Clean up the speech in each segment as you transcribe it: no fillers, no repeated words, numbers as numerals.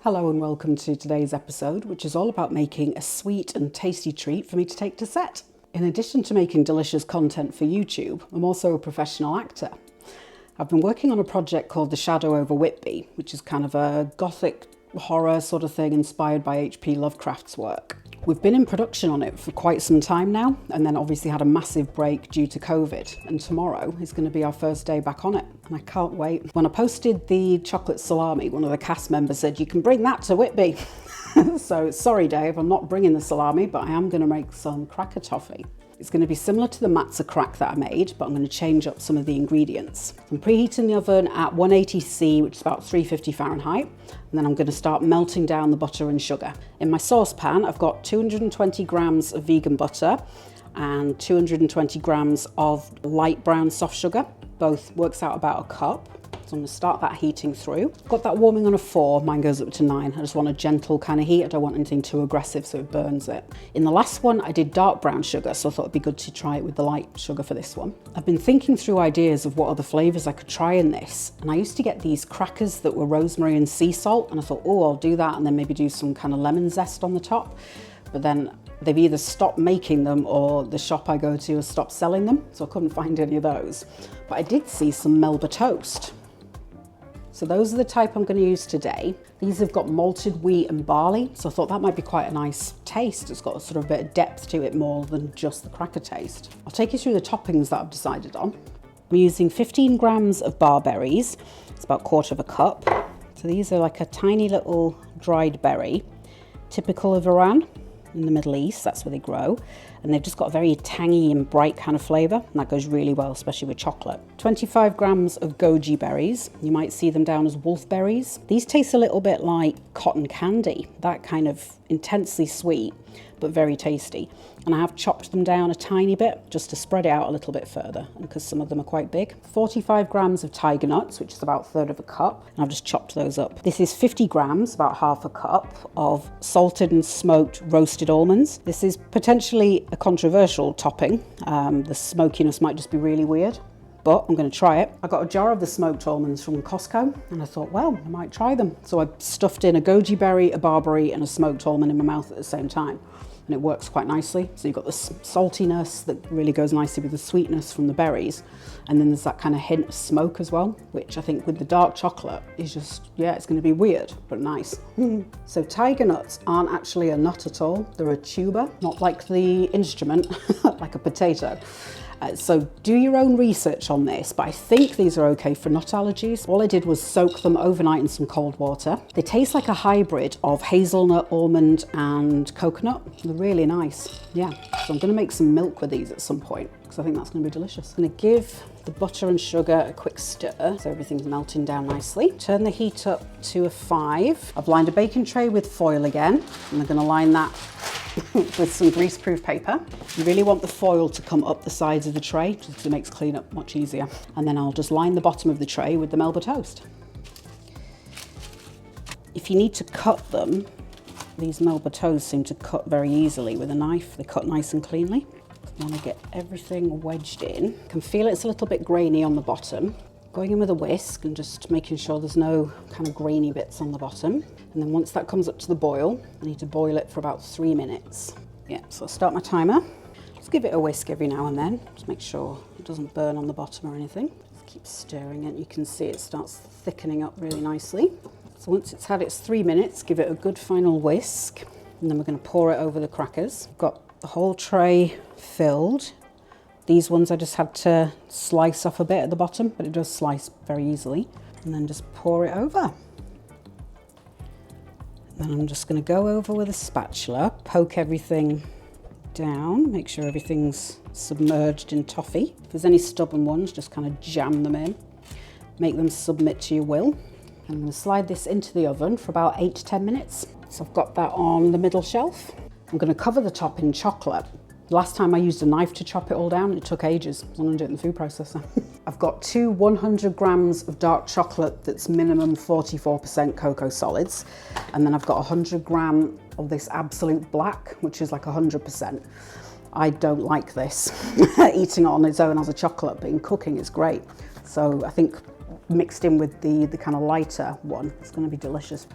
Hello and welcome to today's episode, which is all about making a sweet and tasty treat for me to take to set. In addition to making delicious content for YouTube, I'm also a professional actor. I've been working on a project called The Shadow over Whitby, which is kind of a gothic horror sort of thing inspired by H.P. Lovecraft's work. We've been in production on it for quite some time now, and then obviously had a massive break due to COVID. And tomorrow is going to be our first day back on it, and I can't wait. When I posted the chocolate salami, one of the cast members said, "You can bring that to Whitby." So sorry Dave, I'm not bringing the salami, but I am going to make some cracker toffee. It's going to be similar to the matzo crack that I made, but I'm going to change up some of the ingredients. I'm preheating the oven at 180°C, which is about 350 Fahrenheit, and then I'm going to start melting down the butter and sugar. In my saucepan, I've got 220 grams of vegan butter and 220 grams of light brown soft sugar. Both works out about a cup. So I'm going to start that heating through. Got that warming on a 4, mine goes up to 9. I just want a gentle kind of heat. I don't want anything too aggressive so it burns it. In the last one, I did dark brown sugar, so I thought it'd be good to try it with the light sugar for this one. I've been thinking through ideas of what other flavours I could try in this. And I used to get these crackers that were rosemary and sea salt, and I thought, oh, I'll do that and then maybe do some kind of lemon zest on the top. But then they've either stopped making them or the shop I go to has stopped selling them, so I couldn't find any of those. But I did see some Melba toast. So those are the type I'm going to use today. These have got malted wheat and barley, so I thought that might be quite a nice taste. It's got a sort of bit of depth to it more than just the cracker taste. I'll take you through the toppings that I've decided on. I'm using 15 grams of barberries. It's about 1/4 cup. So these are like a tiny little dried berry, typical of Iran in the Middle East. That's where they grow. And they've just got a very tangy and bright kind of flavour, and that goes really well, especially with chocolate. 25 grams of goji berries. You might see them down as wolfberries. These taste a little bit like cotton candy, that kind of intensely sweet, but very tasty. And I have chopped them down a tiny bit just to spread it out a little bit further, because some of them are quite big. 45 grams of tiger nuts, which is about 1/3 cup, and I've just chopped those up. This is 50 grams, about 1/2 cup, of salted and smoked roasted almonds. This is potentially a controversial topping. The smokiness might just be really weird, but I'm going to try it. I got a jar of the smoked almonds from Costco, and I thought, well, I might try them. So I stuffed in a goji berry, a barberry, and a smoked almond in my mouth at the same time. And it works quite nicely. So you've got the saltiness that really goes nicely with the sweetness from the berries. And then there's that kind of hint of smoke as well, which I think with the dark chocolate is just, yeah, it's going to be weird, but nice. So tiger nuts aren't actually a nut at all. They're a tuber, not like the instrument, like a potato. So do your own research on this, but I think these are okay for nut allergies. All I did was soak them overnight in some cold water. They taste like a hybrid of hazelnut, almond and coconut. They're really nice, yeah. So I'm going to make some milk with these at some point, because I think that's going to be delicious. I'm going to give the butter and sugar a quick stir so everything's melting down nicely. Turn the heat up to a 5. I've lined a baking tray with foil again, and I'm going to line that with some greaseproof paper. You really want the foil to come up the sides of the tray, just because it makes cleanup much easier. And then I'll just line the bottom of the tray with the Melba toast. If you need to cut them, these Melba toasts seem to cut very easily with a knife. They cut nice and cleanly. I want to get everything wedged in. I can feel it's a little bit grainy on the bottom. Going in with a whisk and just making sure there's no kind of grainy bits on the bottom. And then once that comes up to the boil, I need to boil it for about 3 minutes. Yeah, so I'll start my timer. Just give it a whisk every now and then. Just make sure it doesn't burn on the bottom or anything. Just keep stirring it. You can see it starts thickening up really nicely. So once it's had its 3 minutes, give it a good final whisk. And then we're going to pour it over the crackers. I've got the whole tray filled. These ones I just had to slice off a bit at the bottom, but it does slice very easily. And then just pour it over. Then I'm just going to go over with a spatula, poke everything down, make sure everything's submerged in toffee. If there's any stubborn ones, just kind of jam them in. Make them submit to your will. I'm going to slide this into the oven for about 8 to 10 minutes. So I've got that on the middle shelf. I'm going to cover the top in chocolate. Last time I used a knife to chop it all down, it took ages. I'm going to do it in the food processor. I've got 2 100 grams of dark chocolate that's minimum 44% cocoa solids. And then I've got 100 gram of this absolute black, which is like 100%. I don't like this eating it on its own as a chocolate, but in cooking it's great. So I think mixed in with the kind of lighter one. It's going to be delicious.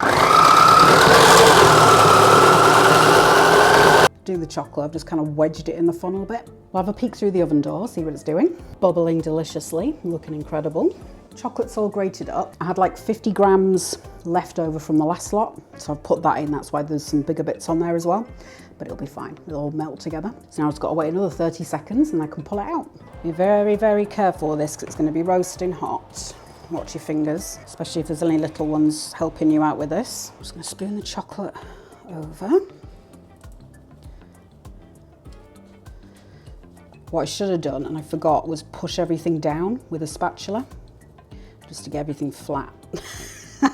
Do the chocolate, I've just kind of wedged it in the funnel a bit. We'll have a peek through the oven door, see what it's doing. Bubbling deliciously, looking incredible. Chocolate's all grated up. I had like 50 grams left over from the last lot, so I've put that in. That's why there's some bigger bits on there as well, but it'll be fine. It'll all melt together. So now I've just got to wait another 30 seconds and I can pull it out. Be very, very careful with this because it's going to be roasting hot. Watch your fingers, especially if there's any little ones helping you out with this. I'm just going to spoon the chocolate over. What I should have done, and I forgot, was push everything down with a spatula, just to get everything flat.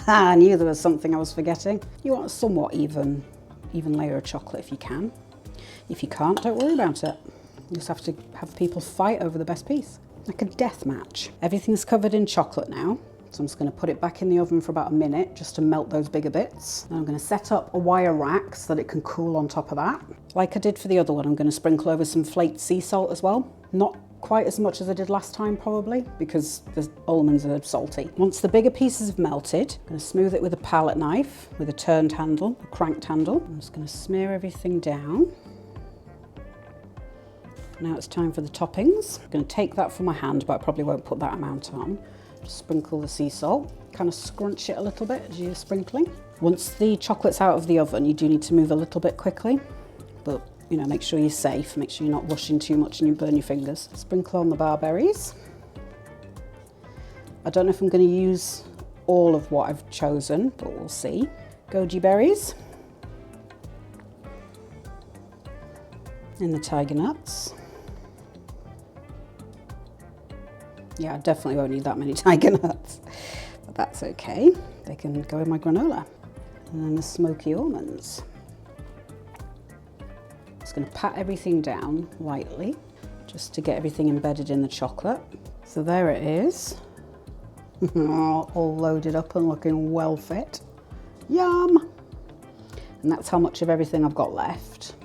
I knew there was something I was forgetting. You want a somewhat even layer of chocolate if you can. If you can't, don't worry about it. You just have to have people fight over the best piece. Like a death match. Everything's covered in chocolate now. So I'm just going to put it back in the oven for about a minute just to melt those bigger bits. Then I'm going to set up a wire rack so that it can cool on top of that. Like I did for the other one, I'm going to sprinkle over some flaked sea salt as well. Not quite as much as I did last time probably, because the almonds are salty. Once the bigger pieces have melted, I'm going to smooth it with a palette knife with a turned handle, a cranked handle. I'm just going to smear everything down. Now it's time for the toppings. I'm going to take that from my hand, but I probably won't put that amount on. Just sprinkle the sea salt, kind of scrunch it a little bit as you're sprinkling. Once the chocolate's out of the oven, you do need to move a little bit quickly, but you know, make sure you're safe, make sure you're not rushing too much and you burn your fingers. Sprinkle on the barberries. I don't know if I'm going to use all of what I've chosen, but we'll see. Goji berries. And the tiger nuts. Yeah, I definitely won't need that many tiger nuts, but that's okay. They can go in my granola. And then the smoky almonds. Just going to pat everything down lightly, just to get everything embedded in the chocolate. So there it is, all loaded up and looking well fit. Yum! And that's how much of everything I've got left.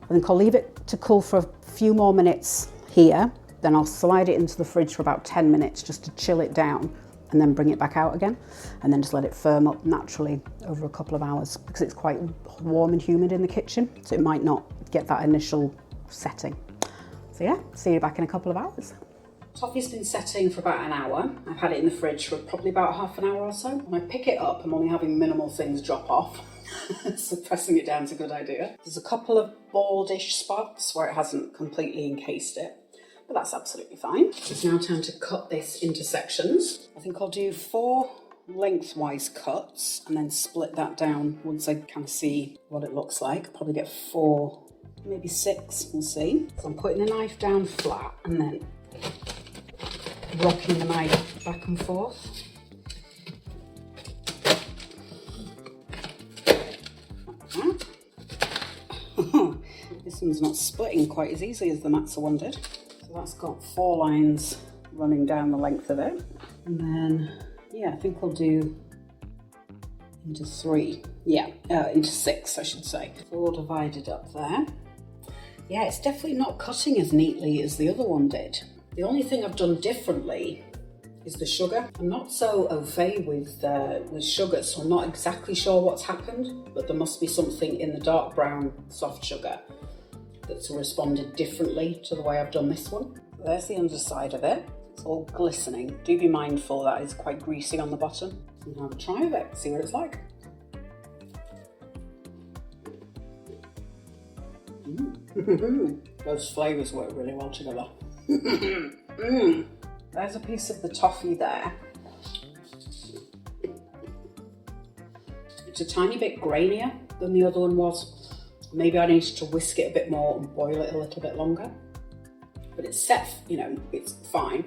I think I'll leave it to cool for a few more minutes here. Then I'll slide it into the fridge for about 10 minutes just to chill it down and then bring it back out again. And then just let it firm up naturally over a couple of hours because it's quite warm and humid in the kitchen. So it might not get that initial setting. So yeah, see you back in a couple of hours. Toffee's been setting for about an hour. I've had it in the fridge for probably about half an hour or so. When I pick it up, I'm only having minimal things drop off. So pressing it down is a good idea. There's a couple of baldish spots where it hasn't completely encased it, but that's absolutely fine. It's now time to cut this into sections. I think I'll do 4 lengthwise cuts and then split that down once I kind of see what it looks like. Probably get 4, maybe 6, we'll see. So I'm putting the knife down flat and then rocking the knife back and forth. This one's not splitting quite as easily as the Matzo one did. So that's got 4 lines running down the length of it. And then, yeah, I think I'll do into 3. Yeah, into 6, I should say. 4 divided up there. Yeah, it's definitely not cutting as neatly as the other one did. The only thing I've done differently is the sugar. I'm not so au fait with sugar, so I'm not exactly sure what's happened, but there must be something in the dark brown soft sugar that's responded differently to the way I've done this one. There's the underside of it. It's all glistening. Do be mindful that it's quite greasy on the bottom. And have a try of it, see what it's like. Those flavours work really well together. There's a piece of the toffee there. It's a tiny bit grainier than the other one was. Maybe I needed to whisk it a bit more and boil it a little bit longer. But it's set, you know, it's fine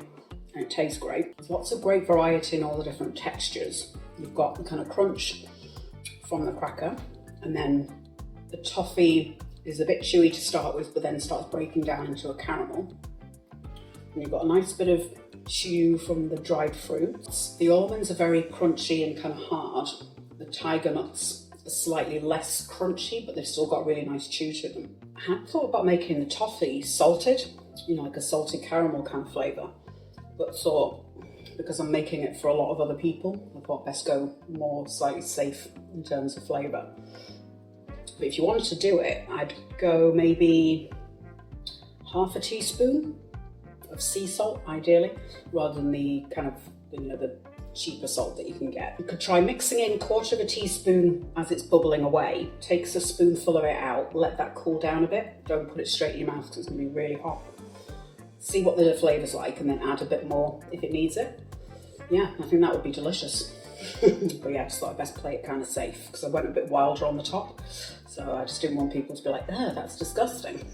and it tastes great. There's lots of great variety in all the different textures. You've got the kind of crunch from the cracker, and then the toffee is a bit chewy to start with, but then starts breaking down into a caramel. And you've got a nice bit of chew from the dried fruits. The almonds are very crunchy and kind of hard. The tiger nuts are slightly less crunchy, but they've still got really nice chew to them. I had thought about making the toffee salted, you know, like a salted caramel kind of flavour, but thought because I'm making it for a lot of other people. I thought best go more slightly safe in terms of flavour. But if you wanted to do it, I'd go maybe half a teaspoon of sea salt, ideally, rather than the kind of, the cheaper salt that you can get. You could try mixing in 1/4 of a teaspoon as it's bubbling away. Takes a spoonful of it out, let that cool down a bit. Don't put it straight in your mouth because it's going to be really hot. See what the flavour's like and then add a bit more if it needs it. Yeah, I think that would be delicious. But yeah, I just thought I'd best play it kind of safe because I went a bit wilder on the top. So I just didn't want people to be like, oh, that's disgusting.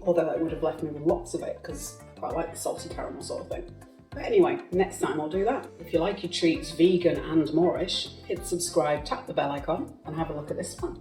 Although that would have left me with lots of it because I quite like the salty caramel sort of thing. But anyway, next time I'll do that. If you like your treats vegan and Moorish, hit subscribe, tap the bell icon and have a look at this one.